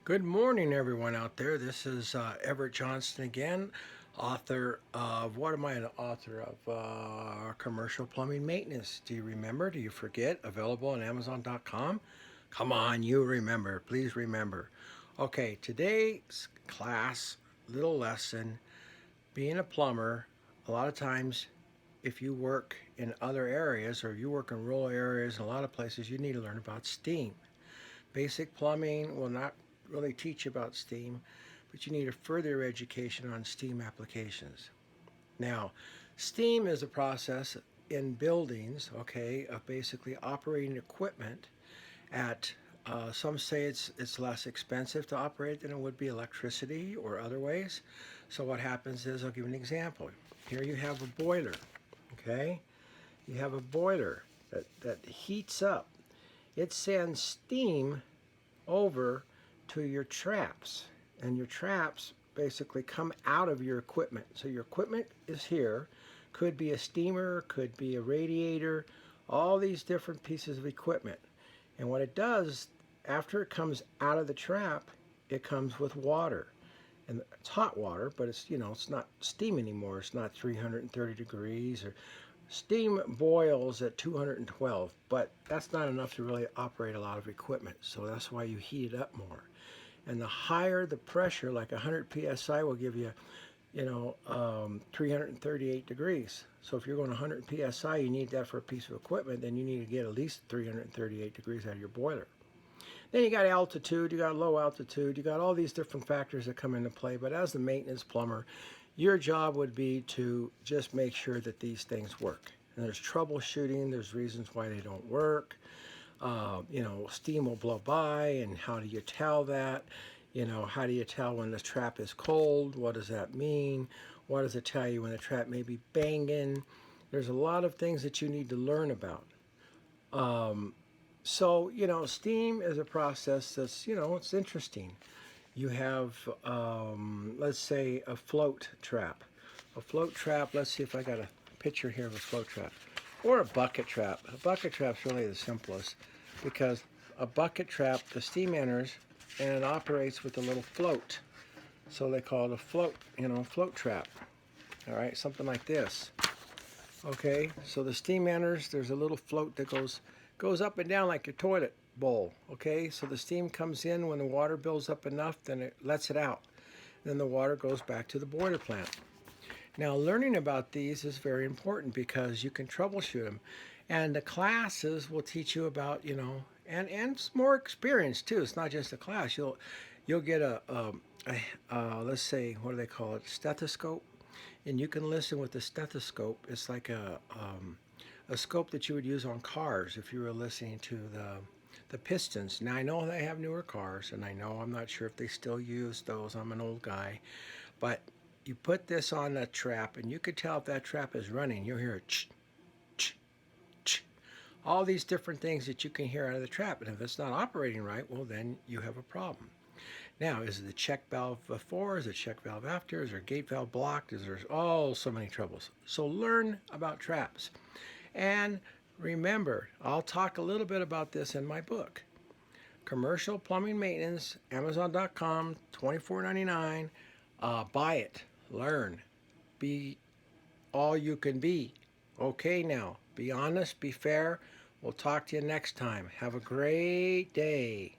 Good morning, everyone out there. This is Everett Johnston again, author of what am I an author of? Commercial Plumbing Maintenance. Do you remember? Do you forget? Available on Amazon.com. Come on, you remember. Please remember. Okay, today's class, little lesson. Being a plumber, a lot of times, if you work in other areas or you work in rural areas, in a lot of places, you need to learn about steam. Basic plumbing will not really teach about steam, but you need a further education on steam applications. Now, steam is a process in buildings, okay, of basically operating equipment at some say it's less expensive to operate than it would be electricity or other ways. So what happens is, I'll give you an example. Here you have a boiler, okay? You have a boiler that heats up. It sends steam over to your traps, and your traps basically come out of your equipment. So your equipment is here, could be a steamer, could be a radiator, all these different pieces of equipment. And what it does, after it comes out of the trap, it comes with water. And it's hot water, but it's not steam anymore. It's not 330 degrees, or steam boils at 212, but that's not enough to really operate a lot of equipment. So that's why you heat it up more. And the higher the pressure, like 100 psi, will give you, 338 degrees. So if you're going 100 psi, you need that for a piece of equipment. Then you need to get at least 338 degrees out of your boiler. Then you got altitude, you got low altitude, you got all these different factors that come into play. But as the maintenance plumber, your job would be to just make sure that these things work. And there's troubleshooting, there's reasons why they don't work. Steam will blow by, and how do you tell that? How do you tell when the trap is cold? What does that mean? What does it tell you when the trap may be banging? There's a lot of things that you need to learn about. Steam is a process that's, it's interesting. You have, let's say, a float trap. A float trap, let's see if I got a picture here of a float trap. Or a bucket trap. A bucket trap's really the simplest, because a bucket trap, the steam enters and it operates with a little float. So they call it a float trap. All right, something like this. Okay, so the steam enters, there's a little float that goes up and down like a toilet bowl. Okay, so the steam comes in. When the water builds up enough, then it lets it out. Then the water goes back to the boiler plant. Now, learning about these is very important because you can troubleshoot them. And the classes will teach you about, and it's more experience too. It's not just a class. You'll get let's say, what do they call it, stethoscope, and you can listen with the stethoscope. It's like a scope that you would use on cars if you were listening to the pistons. Now, I know they have newer cars, and I know, I'm not sure if they still use those. I'm an old guy. But you put this on a trap, and you could tell if that trap is running. You'll hear a ch, ch, ch. All these different things that you can hear out of the trap. And if it's not operating right, well, then you have a problem. Now, is it the check valve before? Is it check valve after? Is there gate valve blocked? Is there so many troubles? So learn about traps. And remember, I'll talk a little bit about this in my book. Commercial Plumbing Maintenance, Amazon.com, $24.99. Buy it. Learn. Be all you can be. Okay, now, be honest, be fair. We'll talk to you next time. Have a great day.